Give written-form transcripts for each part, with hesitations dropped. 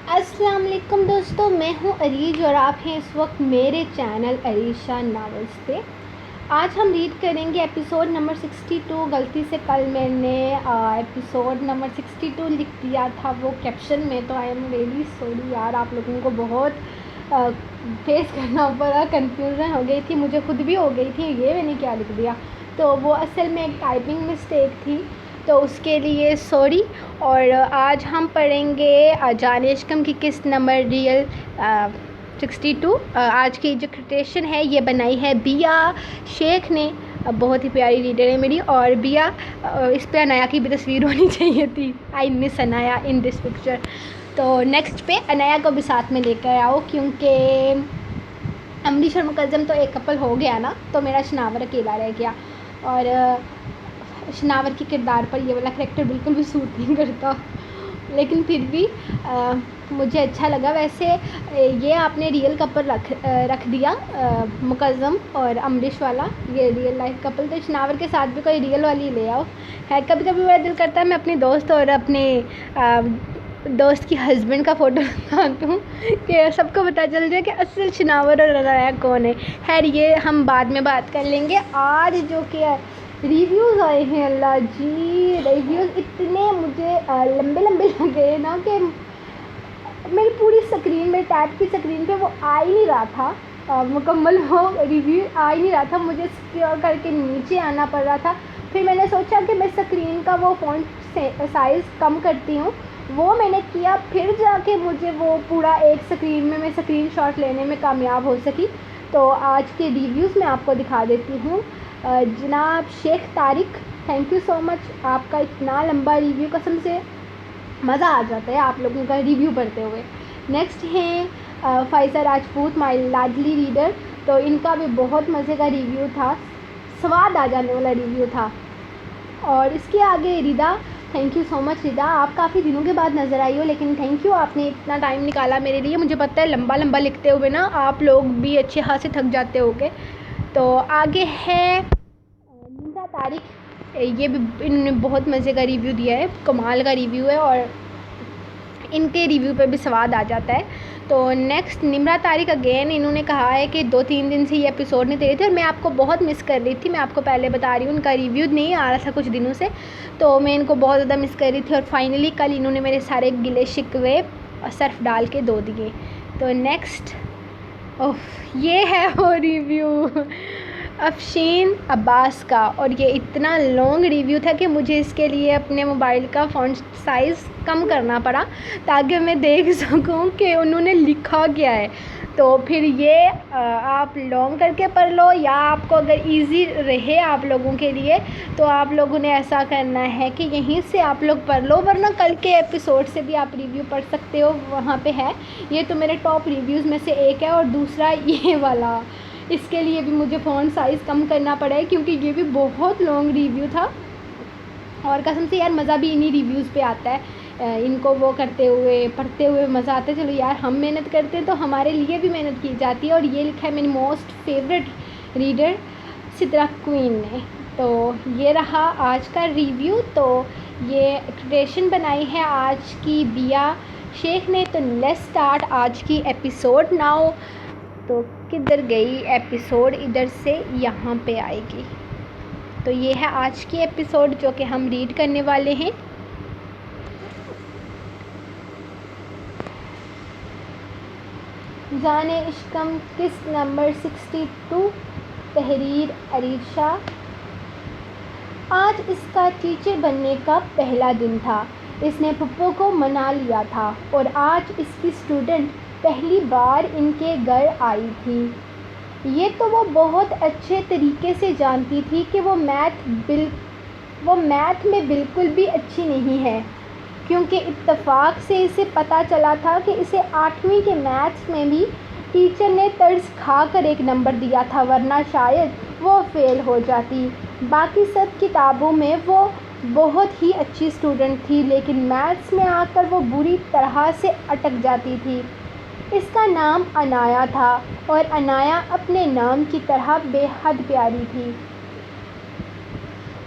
السلام علیکم دوستو، میں ہوں عریج اور آپ ہیں اس وقت میرے چینل عریشہ ناولز پہ۔ آج ہم ریڈ کریں گے ایپیسوڈ نمبر 62۔ غلطی سے کل میں نے ایپیسوڈ نمبر 62 لکھ دیا تھا وہ کیپشن میں، تو آئی ایم ریئلی سوری یار، آپ لوگوں کو بہت فیس کرنا پڑا، کنفیوژن ہو گئی تھی، مجھے خود بھی ہو گئی تھی یہ میں نے کیا لکھ دیا، تو وہ اصل میں ایک ٹائپنگ مسٹیک تھی، تو اس کے لیے سوری۔ اور آج ہم پڑھیں گے جان عشقم کی قسط نمبر ریئل 62۔ آج کی جو کریٹیشن ہے یہ بنائی ہے بیا شیخ نے، بہت ہی پیاری ریڈر ہے میری، اور بیا اس پہ انایا کی بھی تصویر ہونی چاہیے تھی، آئی مس انایا ان دس پکچر۔ تو نیکسٹ پہ انایا کو بھی ساتھ میں لے کر آؤ، کیونکہ امریش اور مقدم تو ایک کپل ہو گیا نا، تو میرا شناور اکیلا رہ گیا، اور شناور کی کردار پر یہ والا کریکٹر بالکل بھی سوٹ نہیں کرتا، لیکن پھر بھی مجھے اچھا لگا۔ ویسے یہ آپ نے ریئل کپل رکھ دیا، مقدم اور امریش والا، یہ ریئل لائف کپل، تو شناور کے ساتھ بھی کوئی ریئل والی لے آؤ ہے۔ کبھی کبھی میرا دل کرتا ہے میں اپنے دوست اور اپنے دوست کی ہسبینڈ کا فوٹو لگاتا ہوں کہ سب کو پتہ چل جائے کہ اصل شناور اور انایا کون ہے۔ خیر یہ ہم بعد میں بات کر لیں گے۔ آج جو کہ ریویوز آئے ہیں، اللہ جی ریویوز اتنے مجھے لمبے لگے نا کہ میری پوری اسکرین، میرے ٹیب کی اسکرین پہ وہ آ ہی نہیں رہا تھا، مکمل وہ ریویو آ ہی نہیں رہا تھا، مجھے اسکرول کر کے نیچے آنا پڑ رہا تھا۔ پھر میں نے سوچا کہ میں اسکرین کا وہ فونٹ سائز کم کرتی ہوں، وہ میں نے کیا، پھر جا کے مجھے وہ پورا ایک اسکرین میں اسکرین شاٹ لینے میں کامیاب ہو سکی۔ تو آج کے ریویوز میں آپ کو دکھا دیتی ہوں۔ جناب شیخ طارق، تھینک یو سو مچ، آپ کا اتنا لمبا ریویو، قسم سے مزہ آ جاتا ہے آپ لوگوں کا ریویو پڑھتے ہوئے۔ نیکسٹ ہیں فائزہ راجپوت، مائی لاڈلی ریڈر، تو ان کا بھی بہت مزے کا ریویو تھا، سواد آ جانے والا ریویو تھا۔ اور اس کے آگے ردا، تھینک یو سو مچ ردا، آپ کافی دنوں کے بعد نظر آئی ہو، لیکن تھینک یو، آپ نے اتنا ٹائم نکالا میرے لیے۔ مجھے پتہ ہے لمبا لکھتے ہوئے نا آپ لوگ بھی اچھے خاصے تھک جاتے ہو گے۔ تو آگے ہے نمرا طارق، یہ بھی انہوں نے بہت مزے کا ریویو دیا ہے، کمال کا ریویو ہے، اور ان کے ریویو پہ بھی سواد آ جاتا ہے۔ تو نیکسٹ نمرا طارق اگین، انہوں نے کہا ہے کہ 2-3 دن سے یہ ایپیسوڈ نہیں دے رہی تھی اور میں آپ کو بہت مس کر رہی تھی، میں آپ کو پہلے بتا رہی ہوں، ان کا ریویو نہیں آ رہا تھا کچھ دنوں سے، تو میں ان کو بہت زیادہ مس کر رہی تھی، اور فائنلی کل انہوں نے میرے سارے گلے شکوے صرف ڈال کے دھو دیے۔ تو نیکسٹ یہ ہے وہ ریویو افشین عباس کا، اور یہ اتنا لانگ ریویو تھا کہ مجھے اس کے لیے اپنے موبائل کا فونٹ سائز کم کرنا پڑا تاکہ میں دیکھ سکوں کہ انہوں نے لکھا کیا ہے۔ تو پھر یہ آپ لانگ کر کے پڑھ لو، یا آپ کو اگر ایزی رہے آپ لوگوں کے لیے تو آپ لوگوں نے ایسا کرنا ہے کہ یہیں سے آپ لوگ پڑھ لو، ورنہ کل کے ایپیسوڈ سے بھی آپ ریویو پڑھ سکتے ہو، وہاں پہ ہے۔ یہ تو میرے ٹاپ ریویوز میں سے ایک ہے، اور دوسرا یہ والا، اس کے لیے بھی مجھے فونٹ سائز کم کرنا پڑا ہے کیونکہ یہ بھی بہت لانگ ریویو تھا، اور قسم سے یار مزہ بھی انہی ریویوز پہ آتا ہے، ان کو وہ کرتے ہوئے پڑھتے ہوئے مزہ آتا ہے۔ چلو یار ہم محنت کرتے ہیں تو ہمارے لیے بھی محنت کی جاتی ہے، اور یہ لکھا ہے میری موسٹ فیوریٹ ریڈر سترہ کوئین نے۔ تو یہ رہا آج کا ریویو، تو یہ کریشن بنائی ہے آج کی بیا شیخ نے۔ تو لیٹس اسٹارٹ آج کی ایپیسوڈ ناؤ۔ تو کدھر گئی ایپیسوڈ، ادھر سے یہاں پہ آئے گی۔ تو یہ ہے آج کی ایپیسوڈ جو کہ ہم ریڈ کرنے والے ہیں۔ جان عشقم قسط نمبر 62، تحریر عریشہ۔ آج اس کا ٹیچر بننے کا پہلا دن تھا، اس نے پھپھو کو منا لیا تھا، اور آج اس کی اسٹوڈنٹ پہلی بار ان کے گھر آئی تھی۔ یہ تو وہ بہت اچھے طریقے سے جانتی تھی کہ وہ میتھ میں بالکل بھی اچھی نہیں ہے، کیونکہ اتفاق سے اسے پتہ چلا تھا کہ اسے 8ویں کے میتھس میں بھی ٹیچر نے ترس کھا کر ایک نمبر دیا تھا، ورنہ شاید وہ فیل ہو جاتی۔ باقی سب کتابوں میں وہ بہت ہی اچھی اسٹوڈنٹ تھی، لیکن میتھس میں آ کر وہ بری طرح سے اٹک جاتی تھی۔ اس کا نام انایا تھا، اور انایا اپنے نام کی طرح بے حد پیاری تھی۔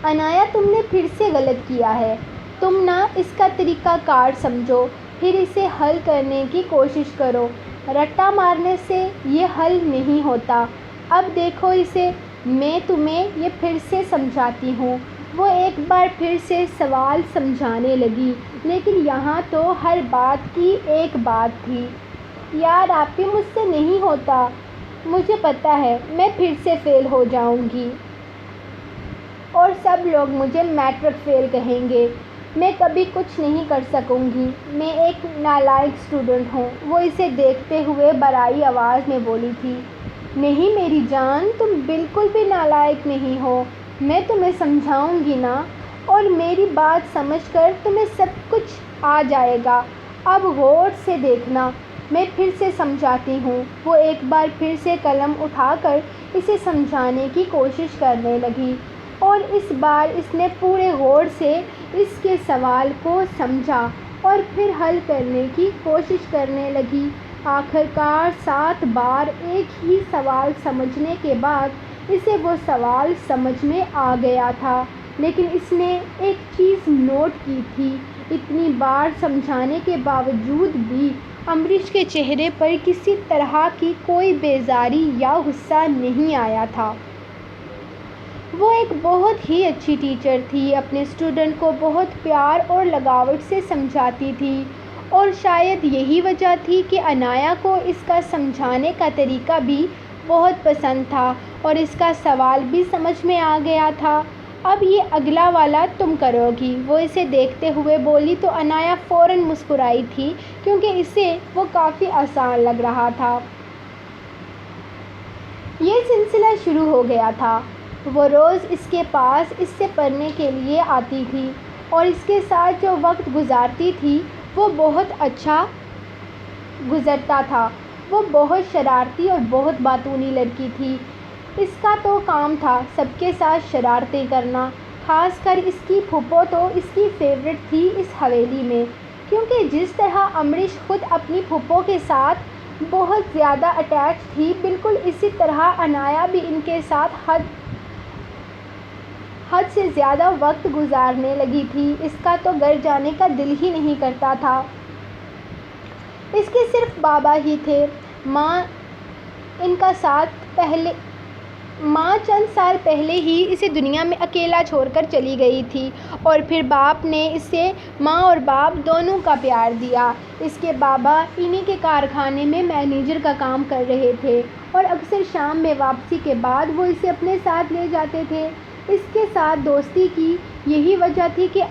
انایا تم نے پھر سے غلط کیا ہے، تم نہ اس کا طریقہ کار سمجھو، پھر اسے حل کرنے کی کوشش کرو۔ رٹا مارنے سے یہ حل نہیں ہوتا۔ اب دیکھو اسے، میں تمہیں یہ پھر سے سمجھاتی ہوں۔ وہ ایک بار پھر سے سوال سمجھانے لگی، لیکن یہاں تو ہر بات کی ایک بات تھی۔ یار آپی، مجھ سے نہیں ہوتا، مجھے پتہ ہے میں پھر سے فیل ہو جاؤں گی اور سب لوگ مجھے میٹرک فیل کہیں گے۔ میں کبھی کچھ نہیں کر سکوں گی، میں ایک نالائق اسٹوڈنٹ ہوں۔ وہ اسے دیکھتے ہوئے برائی آواز میں بولی تھی۔ نہیں میری جان، تم بالکل بھی نالائق نہیں ہو، میں تمہیں سمجھاؤں گی نا، اور میری بات سمجھ کر تمہیں سب کچھ آ جائے گا۔ اب غور سے دیکھنا، میں پھر سے سمجھاتی ہوں۔ وہ ایک بار پھر سے قلم اٹھا کر اسے سمجھانے کی کوشش کرنے لگی، اور اس بار اس نے پورے غور سے اس کے سوال کو سمجھا اور پھر حل کرنے کی کوشش کرنے لگی۔ آخرکار 7 بار ایک ہی سوال سمجھنے کے بعد اسے وہ سوال سمجھ میں آ گیا تھا، لیکن اس نے ایک چیز نوٹ کی تھی، اتنی بار سمجھانے کے باوجود بھی امریش کے چہرے پر کسی طرح کی کوئی بیزاری یا غصہ نہیں آیا تھا۔ وہ ایک بہت ہی اچھی ٹیچر تھی، اپنے اسٹوڈنٹ کو بہت پیار اور لگاوٹ سے سمجھاتی تھی، اور شاید یہی وجہ تھی کہ عنایا کو اس کا سمجھانے کا طریقہ بھی بہت پسند تھا اور اس کا سوال بھی سمجھ میں آ گیا تھا۔ اب یہ اگلا والا تم کرو گی، وہ اسے دیکھتے ہوئے بولی تو عنایا فوراً مسکرائی تھی کیونکہ اسے وہ کافی آسان لگ رہا تھا۔ یہ سلسلہ شروع ہو گیا تھا۔ وہ روز اس کے پاس اس سے پڑھنے کے لیے آتی تھی اور اس کے ساتھ جو وقت گزارتی تھی وہ بہت اچھا گزرتا تھا۔ وہ بہت شرارتی اور بہت باتونی لڑکی تھی۔ اس کا تو کام تھا سب کے ساتھ شرارتیں کرنا، خاص کر اس کی پھوپھو تو اس کی فیورٹ تھی اس حویلی میں، کیونکہ جس طرح امریش خود اپنی پھوپھو کے ساتھ بہت زیادہ اٹیچ تھی، بالکل اسی طرح عنایا بھی ان کے ساتھ حد سے زیادہ وقت گزارنے لگی تھی۔ اس کا تو گھر جانے کا دل ہی نہیں کرتا تھا۔ اس کے صرف بابا ہی تھے۔ ماں چند سال پہلے ہی اسے دنیا میں اکیلا چھوڑ کر چلی گئی تھی، اور پھر باپ نے اسے ماں اور باپ دونوں کا پیار دیا۔ اس کے بابا انہی کے کارخانے میں مینیجر کا کام کر رہے تھے، اور اکثر شام میں واپسی کے بعد وہ اسے اپنے ساتھ لے جاتے تھے۔ اس کے ساتھ دوستی کی یہی وجہ تھی کہ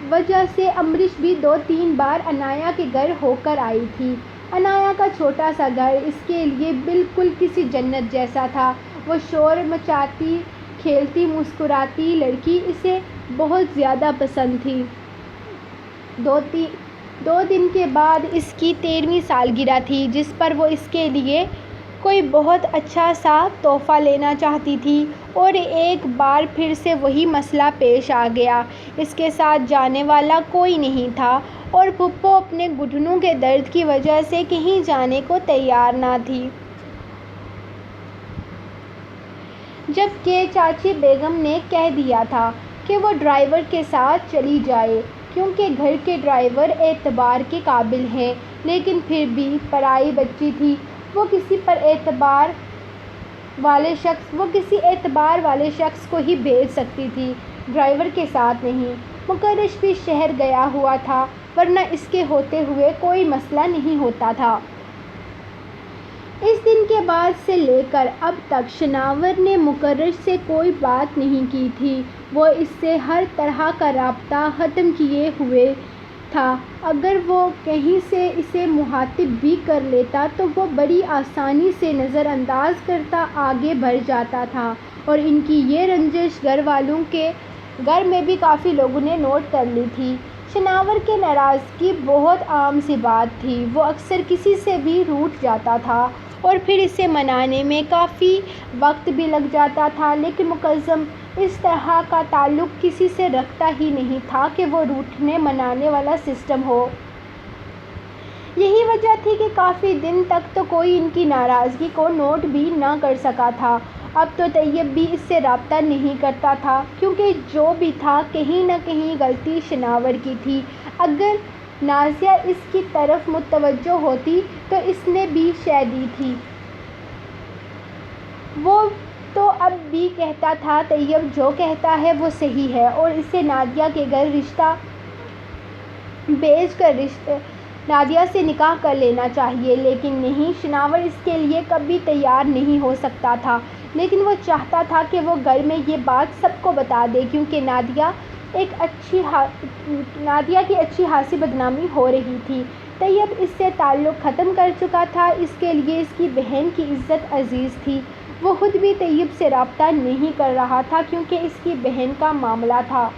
وجہ سے امریش بھی 2-3 بار عنایا کے گھر ہو کر آئی تھی۔ عنایا کا چھوٹا سا گھر اس کے لیے بالکل کسی جنت جیسا تھا۔ وہ شور مچاتی، کھیلتی، مسکراتی لڑکی اسے بہت زیادہ پسند تھی۔ 2 دن کے بعد اس کی 13ویں سالگرہ تھی، جس پر وہ اس کے لیے کوئی بہت اچھا سا تحفہ لینا چاہتی تھی، اور ایک بار پھر سے وہی مسئلہ پیش آ گیا۔ اس کے ساتھ جانے والا کوئی نہیں تھا، اور پھوپھو اپنے گھٹنوں کے درد کی وجہ سے کہیں جانے کو تیار نہ تھی، جبکہ چاچی بیگم نے کہہ دیا تھا کہ وہ ڈرائیور کے ساتھ چلی جائے کیونکہ گھر کے ڈرائیور اعتبار کے قابل ہیں، لیکن پھر بھی پرائی بچی تھی، وہ کسی اعتبار والے شخص کو ہی بھیج سکتی تھی، ڈرائیور کے ساتھ نہیں۔ مکرش بھی شہر گیا ہوا تھا، ورنہ اس کے ہوتے ہوئے کوئی مسئلہ نہیں ہوتا تھا۔ اس دن کے بعد سے لے کر اب تک شناور نے مکرش سے کوئی بات نہیں کی تھی۔ وہ اس سے ہر طرح کا رابطہ ختم کیے ہوئے تھا۔ اگر وہ کہیں سے اسے مخاطب بھی کر لیتا تو وہ بڑی آسانی سے نظر انداز کرتا آگے بڑھ جاتا تھا، اور ان کی یہ رنجش گھر والوں کے گھر میں بھی کافی لوگوں نے نوٹ کر لی تھی۔ شناور کی ناراضگی بہت عام سی بات تھی، وہ اکثر کسی سے بھی روٹھ جاتا تھا اور پھر اسے منانے میں کافی وقت بھی لگ جاتا تھا، لیکن منظم اس طرح کا تعلق کسی سے رکھتا ہی نہیں تھا کہ وہ روٹھنے منانے والا سسٹم ہو۔ یہی وجہ تھی کہ کافی دن تک تو کوئی ان کی ناراضگی کو نوٹ بھی نہ کر سکا تھا۔ اب تو طیب بھی اس سے رابطہ نہیں کرتا تھا، کیونکہ جو بھی تھا کہیں نہ کہیں غلطی شناور کی تھی۔ اگر نازیہ اس کی طرف متوجہ ہوتی تو اس نے بھی شے دی تھی۔ وہ تو اب بھی کہتا تھا طیب جو کہتا ہے وہ صحیح ہے اور اسے نادیہ کے گھر رشتہ بھیج کر نادیہ سے نکاح کر لینا چاہیے، لیکن نہیں، شناور اس کے لیے کبھی تیار نہیں ہو سکتا تھا، لیکن وہ چاہتا تھا کہ وہ گھر میں یہ بات سب کو بتا دے کیونکہ نادیہ کی اچھی خاصی بدنامی ہو رہی تھی۔ طیب اس سے تعلق ختم کر چکا تھا، اس کے لیے اس کی بہن کی عزت عزیز تھی۔ وہ خود بھی طیب سے رابطہ نہیں کر رہا تھا کیونکہ اس کی بہن کا معاملہ تھا۔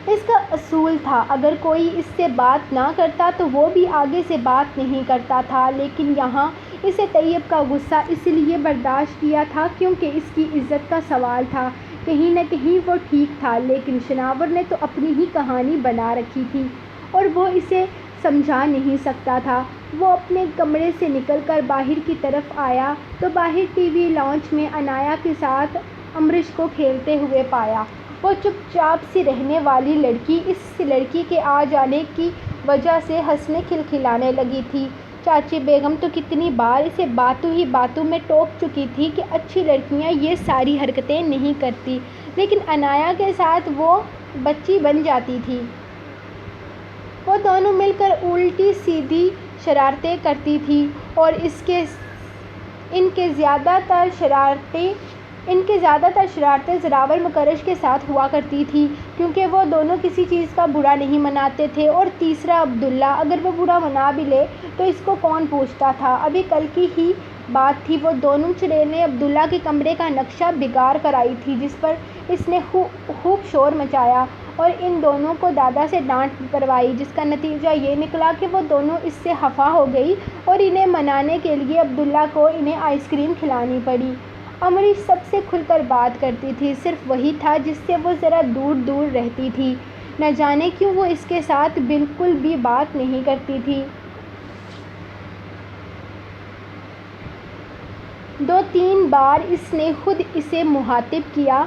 اس کا اصول تھا اگر کوئی اس سے بات نہ کرتا تو وہ بھی آگے سے بات نہیں کرتا تھا، لیکن یہاں اسے طیب کا غصہ اس لیے برداشت کیا تھا کیونکہ اس کی عزت کا سوال تھا۔ کہیں نہ کہیں وہ ٹھیک تھا، لیکن شناور نے تو اپنی ہی کہانی بنا رکھی تھی اور وہ اسے سمجھا نہیں سکتا تھا۔ وہ اپنے کمرے سے نکل کر باہر کی طرف آیا تو باہر ٹی وی لاؤنج میں انایا کے ساتھ امریش کو کھیلتے ہوئے پایا۔ وہ چپ چاپ سی رہنے والی لڑکی اس لڑکی کے آ جانے کی وجہ سے ہنسنے کھلکھلانے لگی تھی۔ چاچی بیگم تو کتنی بار اسے باتوں ہی باتوں میں ٹوک چکی تھی کہ اچھی لڑکیاں یہ ساری حرکتیں نہیں کرتی، لیکن انایا کے ساتھ وہ بچی بن جاتی تھی۔ وہ دونوں مل کر الٹی سیدھی شرارتیں کرتی تھیں اور ان کے زیادہ تر شرارتیں زراور مکرش کے ساتھ ہوا کرتی تھیں کیونکہ وہ دونوں کسی چیز کا برا نہیں مناتے تھے، اور تیسرا عبداللہ، اگر وہ برا منا بھی لے تو اس کو کون پوچھتا تھا۔ ابھی کل کی ہی بات تھی، وہ دونوں چڑیل نے عبداللہ کے کمرے کا نقشہ بگاڑ کر آئی تھی جس پر اس نے خوب شور مچایا اور ان دونوں کو دادا سے ڈانٹ پڑوائی، جس کا نتیجہ یہ نکلا کہ وہ دونوں اس سے خفا ہو گئی اور انہیں منانے کے لیے عبداللہ کو انہیں آئس کریم کھلانی پڑی۔ امریش سب سے کھل کر بات کرتی تھی، صرف وہی تھا جس سے وہ ذرا دور دور رہتی تھی۔ نہ جانے کیوں وہ اس کے ساتھ بالکل بھی بات نہیں کرتی تھی۔ 2-3 بار اس نے خود اسے مخاطب کیا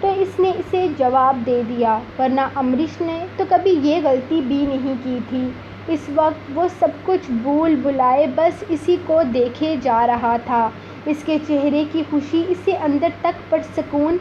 تو اس نے اسے جواب دے دیا، ورنہ امریش نے تو کبھی یہ غلطی بھی نہیں کی تھی۔ اس وقت وہ سب کچھ بھول بھلائے بس اسی کو دیکھے جا رہا تھا۔ اس کے چہرے کی خوشی اسے اندر تک پرسکون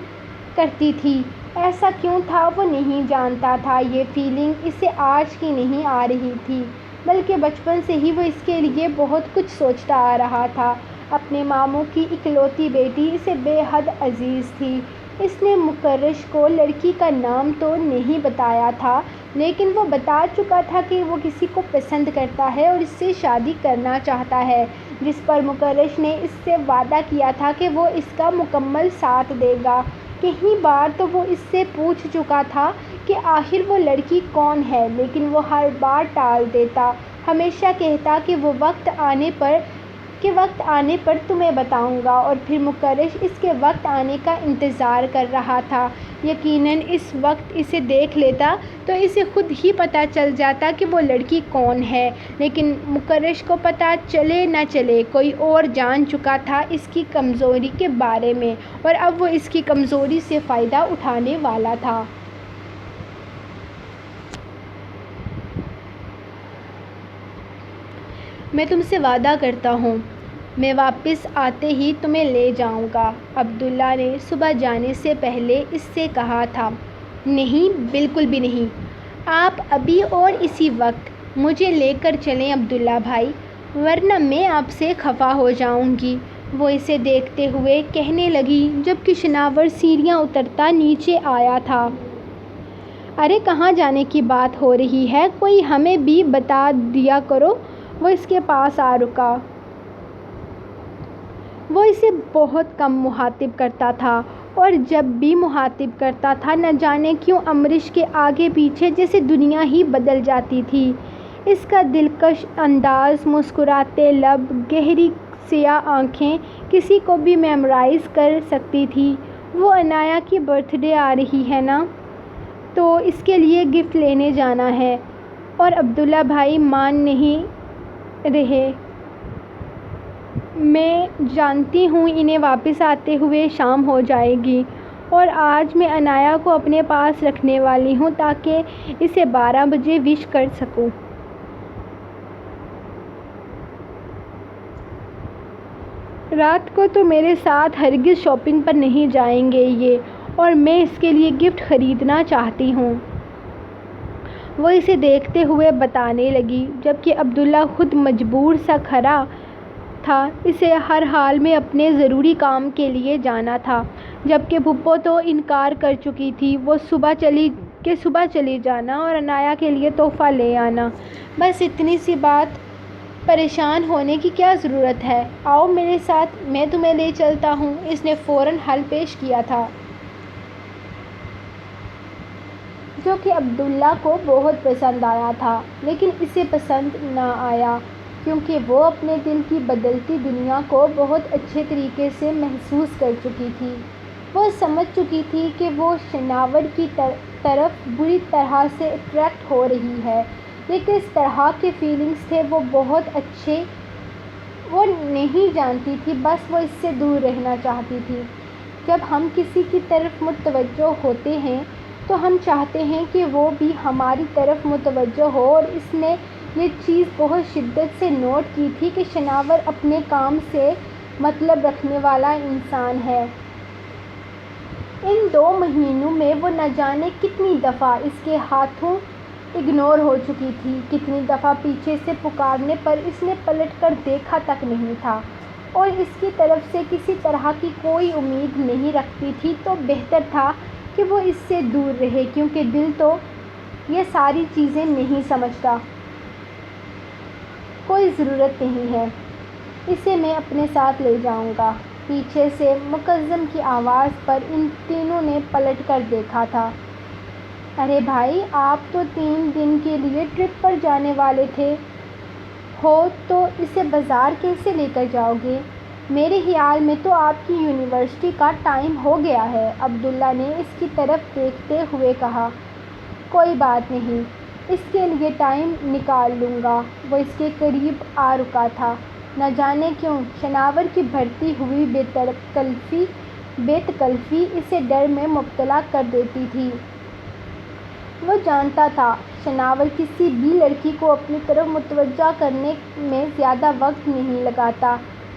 کرتی تھی۔ ایسا کیوں تھا وہ نہیں جانتا تھا، یہ فیلنگ اسے آج کی نہیں آ رہی تھی، بلکہ بچپن سے ہی وہ اس کے لیے بہت کچھ سوچتا آ رہا تھا۔ اپنے ماموں کی اکلوتی بیٹی اسے بے حد عزیز تھی۔ اس نے مکرش کو لڑکی کا نام تو نہیں بتایا تھا، لیکن وہ بتا چکا تھا کہ وہ کسی کو پسند کرتا ہے اور اس سے شادی کرنا چاہتا ہے، جس پر مکرش نے اس سے وعدہ کیا تھا کہ وہ اس کا مکمل ساتھ دے گا۔ کئی بار تو وہ اس سے پوچھ چکا تھا کہ آخر وہ لڑکی کون ہے، لیکن وہ ہر بار ٹال دیتا، ہمیشہ کہتا کہ وقت آنے پر تمہیں بتاؤں گا، اور پھر مکرش اس کے وقت آنے کا انتظار کر رہا تھا۔ یقیناً اس وقت اسے دیکھ لیتا تو اسے خود ہی پتہ چل جاتا کہ وہ لڑکی کون ہے، لیکن مکرش کو پتہ چلے نہ چلے کوئی اور جان چکا تھا اس کی کمزوری کے بارے میں، اور اب وہ اس کی کمزوری سے فائدہ اٹھانے والا تھا۔ میں تم سے وعدہ کرتا ہوں، میں واپس آتے ہی تمہیں لے جاؤں گا، عبداللہ نے صبح جانے سے پہلے اس سے کہا تھا۔ نہیں، بالکل بھی نہیں، آپ ابھی اور اسی وقت مجھے لے کر چلیں عبداللہ بھائی، ورنہ میں آپ سے خفا ہو جاؤں گی، وہ اسے دیکھتے ہوئے کہنے لگی، جبکہ شناور سیڑھیاں اترتا نیچے آیا تھا۔ ارے کہاں جانے کی بات ہو رہی ہے، کوئی ہمیں بھی بتا دیا کرو۔ وہ اس کے پاس آ رکا۔ وہ اسے بہت کم مخاطب کرتا تھا، اور جب بھی مخاطب کرتا تھا نہ جانے کیوں امریش کے آگے پیچھے جیسے دنیا ہی بدل جاتی تھی۔ اس کا دلکش انداز، مسکراتے لب، گہری سیاہ آنکھیں کسی کو بھی میمورائز کر سکتی تھی۔ وہ انایا کی برتھ ڈے آ رہی ہے نا، تو اس کے لیے گفٹ لینے جانا ہے، اور عبداللہ بھائی مان نہیں رہے۔ میں جانتی ہوں انہیں واپس آتے ہوئے شام ہو جائے گی، اور آج میں عنایا کو اپنے پاس رکھنے والی ہوں تاکہ اسے 12 بجے وش کر سکوں۔ رات کو تو میرے ساتھ ہرگز شاپنگ پر نہیں جائیں گے یہ، اور میں اس کے لیے گفٹ خریدنا چاہتی ہوں۔ وہ اسے دیکھتے ہوئے بتانے لگی، جبکہ عبداللہ خود مجبور سا کھڑا تھا، اسے ہر حال میں اپنے ضروری کام کے لیے جانا تھا، جبکہ پھپھو تو انکار کر چکی تھی وہ صبح چلی جانا اور عنایا کے لیے تحفہ لے آنا۔ بس اتنی سی بات، پریشان ہونے کی کیا ضرورت ہے؟ آؤ میرے ساتھ، میں تمہیں لے چلتا ہوں۔ اس نے فوراً حل پیش کیا تھا، جو کہ عبداللہ کو بہت پسند آیا تھا، لیکن اسے پسند نہ آیا کیونکہ وہ اپنے دل کی بدلتی دنیا کو بہت اچھے طریقے سے محسوس کر چکی تھی۔ وہ سمجھ چکی تھی کہ وہ شناور کی طرف بری طرح سے اٹریکٹ ہو رہی ہے، یہ کس طرح کے فیلنگز تھے وہ بہت اچھے وہ نہیں جانتی تھی، بس وہ اس سے دور رہنا چاہتی تھی۔ جب ہم کسی کی طرف متوجہ ہوتے ہیں تو ہم چاہتے ہیں کہ وہ بھی ہماری طرف متوجہ ہو، اور اس نے یہ چیز بہت شدت سے نوٹ کی تھی کہ شناور اپنے کام سے مطلب رکھنے والا انسان ہے۔ ان 2 مہینوں میں وہ نہ جانے کتنی دفعہ اس کے ہاتھوں اگنور ہو چکی تھی، کتنی دفعہ پیچھے سے پکارنے پر اس نے پلٹ کر دیکھا تک نہیں تھا، اور اس کی طرف سے کسی طرح کی کوئی امید نہیں رکھتی تھی۔ تو بہتر تھا کہ وہ اس سے دور رہے، کیونکہ دل تو یہ ساری چیزیں نہیں سمجھتا۔ کوئی ضرورت نہیں ہے، اسے میں اپنے ساتھ لے جاؤں گا۔ پیچھے سے مکزم کی آواز پر ان تینوں نے پلٹ کر دیکھا تھا۔ ارے بھائی، آپ تو 3 دن کے لیے ٹرپ پر جانے والے تھے ہو تو اسے بازار کیسے لے کر جاؤ گے؟ میرے خیال میں تو آپ کی یونیورسٹی کا ٹائم ہو گیا ہے، عبداللہ نے اس کی طرف دیکھتے ہوئے کہا۔ کوئی بات نہیں، اس کے لیے ٹائم نکال لوں گا۔ وہ اس کے قریب آ رکا تھا، نہ جانے کیوں شناور کی بڑھتی ہوئی بے تکلفی اسے ڈر میں مبتلا کر دیتی تھی۔ وہ جانتا تھا شناور کسی بھی لڑکی کو اپنی طرف متوجہ کرنے میں زیادہ وقت نہیں لگاتا۔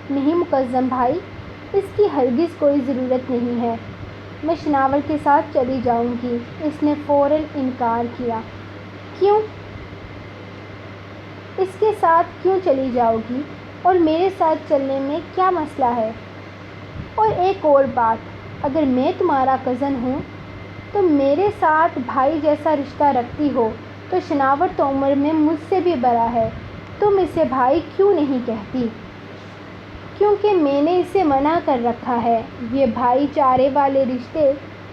نہیں مکزم بھائی، اس کی ہرگز کوئی ضرورت نہیں ہے، میں شناور کے ساتھ چلی جاؤں گی۔ اس نے فوراً انکار کیا۔ کیوں؟ اس کے ساتھ کیوں چلی جاؤ گی؟ اور میرے ساتھ چلنے میں کیا مسئلہ ہے؟ اور ایک اور بات، اگر میں تمہارا کزن ہوں تو میرے ساتھ بھائی جیسا رشتہ رکھتی ہو تو شناور تو عمر میں مجھ سے بھی بڑا ہے، تم اسے بھائی کیوں نہیں کہتی؟ کیونکہ میں نے اسے منع کر رکھا ہے، یہ بھائی چارے والے رشتے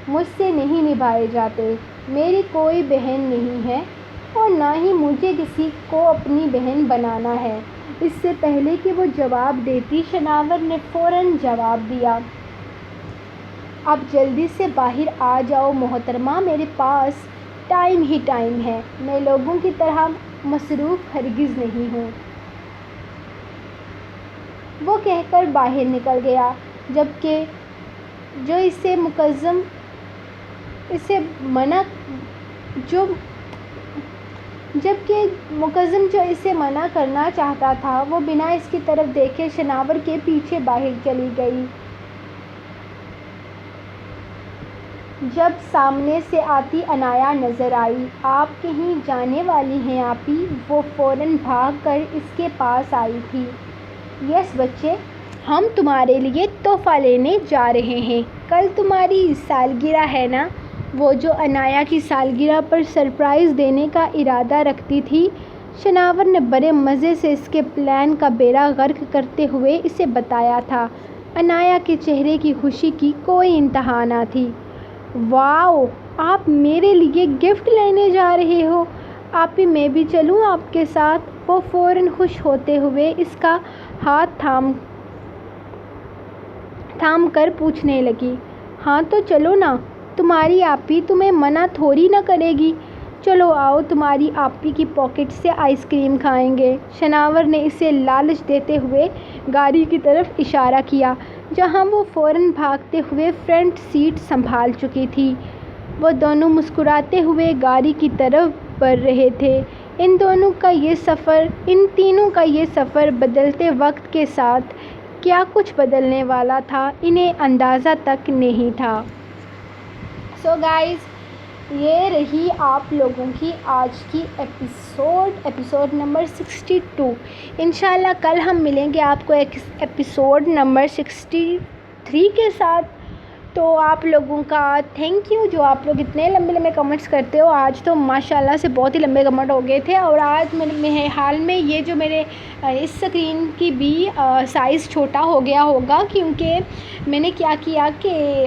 مجھ سے نہیں نبھائے جاتے۔ میری کوئی بہن نہیں ہے اور نہ ہی مجھے کسی کو اپنی بہن بنانا ہے۔ اس سے پہلے کہ وہ جواب دیتی، شناور نے فوراً جواب دیا۔ اب جلدی سے باہر آ جاؤ محترمہ، میرے پاس ٹائم ہی ٹائم ہے، میں لوگوں کی طرح مصروف ہرگز نہیں ہوں۔ وہ کہہ کر باہر نکل گیا، جبکہ جو اسے منع کرنا چاہتا تھا وہ بنا اس کی طرف دیکھے شناور کے پیچھے باہر چلی گئی۔ جب سامنے سے آتی عنایا نظر آئی، آپ کہیں جانے والی ہیں آپی؟ وہ فوراً بھاگ کر اس کے پاس آئی تھی۔ یس بچے، ہم تمہارے لیے تحفہ لینے جا رہے ہیں، کل تمہاری سالگرہ ہے نا؟ وہ جو عنایا کی سالگرہ پر سرپرائز دینے کا ارادہ رکھتی تھی، شناور نے بڑے مزے سے اس کے پلان کا بیڑا غرق کرتے ہوئے اسے بتایا تھا۔ عنایا کے چہرے کی خوشی کی کوئی انتہا نہ تھی۔ واؤ، آپ میرے لیے گفٹ لینے جا رہے ہو؟ آپی میں بھی چلوں آپ کے ساتھ؟ وہ فوراً خوش ہوتے ہوئے اس کا ہاتھ تھام کر پوچھنے لگی۔ ہاں تو چلو نا، تمہاری آپی تمہیں منع تھوڑی نہ کرے گی۔ چلو آؤ تمہاری آپی کی پاکٹ سے آئس کریم کھائیں گے۔ شناور نے اسے لالچ دیتے ہوئے گاڑی کی طرف اشارہ کیا جہاں وہ فوراً بھاگتے ہوئے فرنٹ سیٹ سنبھال چکی تھی۔ وہ دونوں مسکراتے ہوئے گاڑی کی طرف بڑھ رہے تھے۔ ان تینوں کا یہ سفر بدلتے وقت کے ساتھ کیا کچھ بدلنے والا تھا انہیں اندازہ تک نہیں تھا۔ سو گائز، یہ رہی آپ لوگوں کی آج کی ایپیسوڈ نمبر 62۔ انشاءاللہ کل ہم ملیں گے آپ کو ایپیسوڈ نمبر 63 کے ساتھ۔ تو آپ لوگوں کا تھینک یو جو آپ لوگ اتنے لمبے لمبے کمنٹس کرتے ہو۔ آج تو ماشاءاللہ سے بہت ہی لمبے کمنٹ ہو گئے تھے، اور آج میں حال میں یہ جو میرے اس اسکرین کی بھی سائز چھوٹا ہو گیا ہوگا، کیونکہ میں نے کیا کیا کہ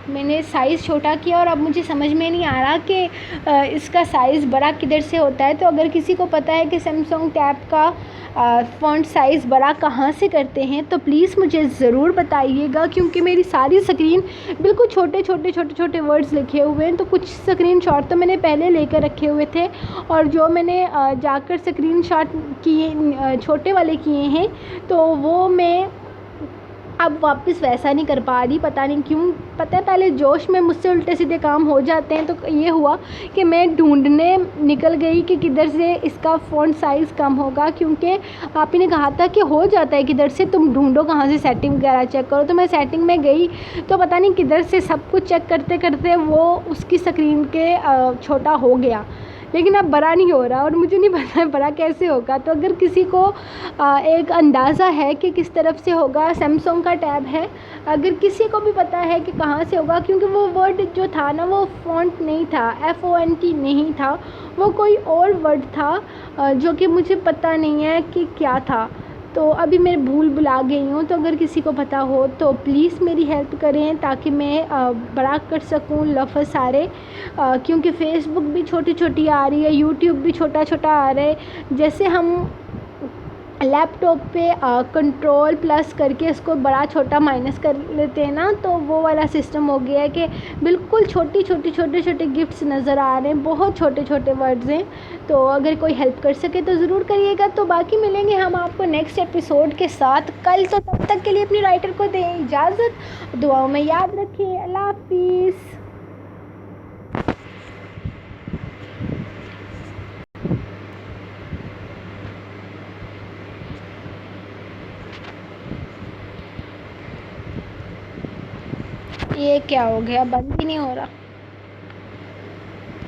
میں نے سائز چھوٹا کیا، اور اب مجھے سمجھ میں نہیں آ رہا کہ اس کا سائز بڑا کدھر سے ہوتا ہے۔ تو اگر کسی کو پتہ ہے کہ سیمسنگ ٹیب کا فونٹ سائز بڑا کہاں سے کرتے ہیں تو پلیز مجھے ضرور بتائیے گا، کیونکہ میری ساری اسکرین بالکل چھوٹے ورڈز لکھے ہوئے ہیں۔ تو کچھ اسکرین شاٹ تو میں نے پہلے لے کر رکھے ہوئے تھے، اور جو میں نے جا کر اسکرین شاٹ کیے چھوٹے والے کیے ہیں تو وہ میں اب واپس ویسا نہیں کر پا رہی، پتہ نہیں کیوں۔ پتہ ہے پہلے جوش میں مجھ سے الٹے سیدھے کام ہو جاتے ہیں، تو یہ ہوا کہ میں ڈھونڈنے نکل گئی کہ کدھر سے اس کا فونٹ سائز کم ہوگا، کیونکہ آپ ہی نے کہا تھا کہ ہو جاتا ہے کدھر سے، تم ڈھونڈو کہاں سے، سیٹنگ وغیرہ چیک کرو۔ تو میں سیٹنگ میں گئی تو پتہ نہیں کدھر سے سب کچھ چیک کرتے کرتے وہ اس کی اسکرین کے چھوٹا ہو گیا، لیکن اب بڑا نہیں ہو رہا، اور مجھے نہیں پتہ ہے بڑا کیسے ہوگا۔ تو اگر کسی کو ایک اندازہ ہے کہ کس طرف سے ہوگا، سیمسنگ کا ٹیب ہے، اگر کسی کو بھی پتہ ہے کہ کہاں سے ہوگا، کیونکہ وہ ورڈ جو تھا نا وہ فونٹ نہیں تھا، FONT نہیں تھا، وہ کوئی اور ورڈ تھا جو کہ مجھے پتہ نہیں ہے کہ کیا تھا۔ تو ابھی میں بھلا گئی ہوں، تو اگر کسی کو پتہ ہو تو پلیز میری ہیلپ کریں تاکہ میں بڑا کر سکوں لفظ سارے، کیونکہ فیس بک بھی چھوٹی آ رہی ہے، یوٹیوب بھی چھوٹا آ رہا ہے۔ جیسے ہم لیپ ٹاپ پہ کنٹرول پلس کر کے اس کو بڑا چھوٹا مائنس کر لیتے ہیں نا، تو وہ والا سسٹم ہو گیا ہے کہ بالکل چھوٹے گفٹس نظر آ رہے ہیں، بہت چھوٹے ورڈز ہیں۔ تو اگر کوئی ہیلپ کر سکے تو ضرور کریے گا۔ تو باقی ملیں گے ہم آپ کو نیکسٹ ایپیسوڈ کے ساتھ کل، تو تب تک کے لیے اپنی رائٹر کو دیں اجازت، دعاؤں میں یاد رکھیں۔ اللہ حافظ۔ یہ کیا ہو گیا، بند ہی نہیں ہو رہا۔